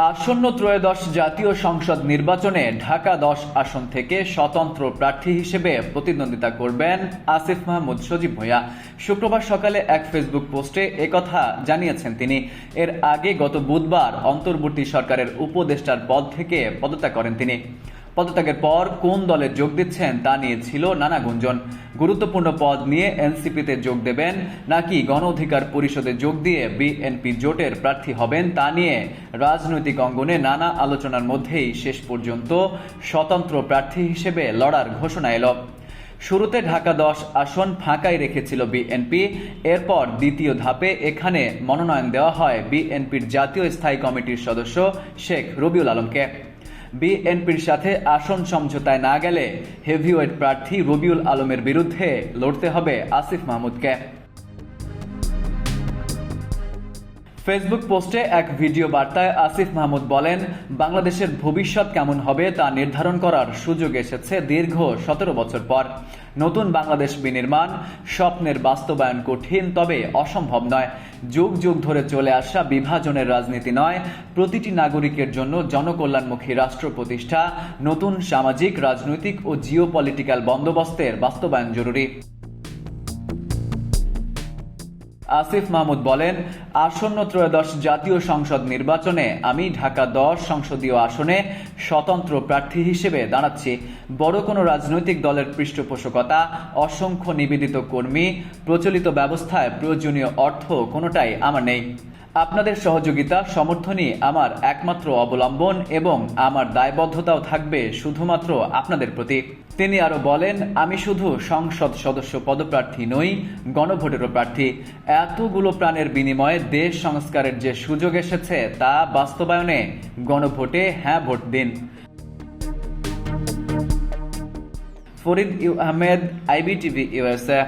আসন্ন ত্রয়োদশ জাতীয় সংসদ নির্বাচনে ঢাকা ১০ আসন থেকে স্বতন্ত্র প্রার্থী হিসেবে প্রতিদ্বন্দ্বিতা করবেন আসিফ মাহমুদ সজীব ভূঁইয়া। শুক্রবার সকালে এক ফেসবুক পোস্টে একথা জানিয়েছেন তিনি। এর আগে গত বুধবার অন্তর্বর্তী সরকারের উপদেষ্টার পদ থেকে পদত্যাগ করেন তিনি। পদত্যাগের পর কোন দলে যোগ দিচ্ছেন তা নিয়ে ছিল নানা গুঞ্জন। গুরুত্বপূর্ণ পদ নিয়ে এনসিপিতে যোগ দেবেন নাকি গণ অধিকার পরিষদে যোগ দিয়ে বিএনপি জোটের প্রার্থী হবেন তা নিয়ে রাজনৈতিক অঙ্গনে নানা আলোচনার মধ্যেই শেষ পর্যন্ত স্বতন্ত্র প্রার্থী হিসেবে লড়ার ঘোষণা এলো। শুরুতে ঢাকা ১০ আসন ফাঁকাই রেখেছিল বিএনপি। এরপর দ্বিতীয় ধাপে এখানে মনোনয়ন দেওয়া হয় বিএনপির জাতীয় স্থায়ী কমিটির সদস্য শেখ রবিউল আলমকে। বিএনপির সাথে আসন সমঝোতায় না গেলে হেভিওয়েট প্রার্থী রবিউল আলমের বিরুদ্ধে লড়তে হবে আসিফ মাহমুদকে। ফেসবুক পোস্টে এক ভিডিও বার্তায় আসিফ মাহমুদ বলেন, বাংলাদেশের ভবিষ্যৎ কেমন হবে তা নির্ধারণ করার সুযোগ এসেছে দীর্ঘ ১৭ বছর পর। নতুন বাংলাদেশ বিনির্মাণ স্বপ্নের বাস্তবায়ন কঠিন, তবে অসম্ভব নয়। যুগ যুগ ধরে চলে আসা বিভাজনের রাজনীতি নয়, প্রতিটি নাগরিকের জন্য জনকল্যাণমুখী রাষ্ট্র প্রতিষ্ঠা, নতুন সামাজিক, রাজনৈতিক ও জিওপলিটিক্যাল বন্দোবস্তের বাস্তবায়ন জরুরি। আসিফ মাহমুদ বলেন, আসন্ন ত্রয়োদশ জাতীয় সংসদ নির্বাচনে আমি ঢাকা ১০ সংসদীয় আসনে স্বতন্ত্র প্রার্থী হিসেবে দাঁড়াচ্ছি। বড় কোনো রাজনৈতিক দলের পৃষ্ঠপোষকতা, অসংখ্য নিবেদিত কর্মী, প্রচলিত ব্যবস্থায় প্রয়োজনীয় অর্থ কোনোটাই আমার নেই। আপনাদের সহযোগিতা, সমর্থনই আমার একমাত্র অবলম্বন এবং আমার দায়বদ্ধতাও থাকবে শুধুমাত্র আপনাদের প্রতি। তিনি আরো বলেন, আমি শুধু সংসদ সদস্য পদপ্রার্থী নই, গণভোটেরও প্রার্থী। এতগুলো প্রাণের বিনিময়ে দেশ সংস্কারের যে সুযোগ এসেছে তা বাস্তবায়নে গণভোটে হ্যাঁ ভোট দিন। Farid Ahmed, IBTV USA।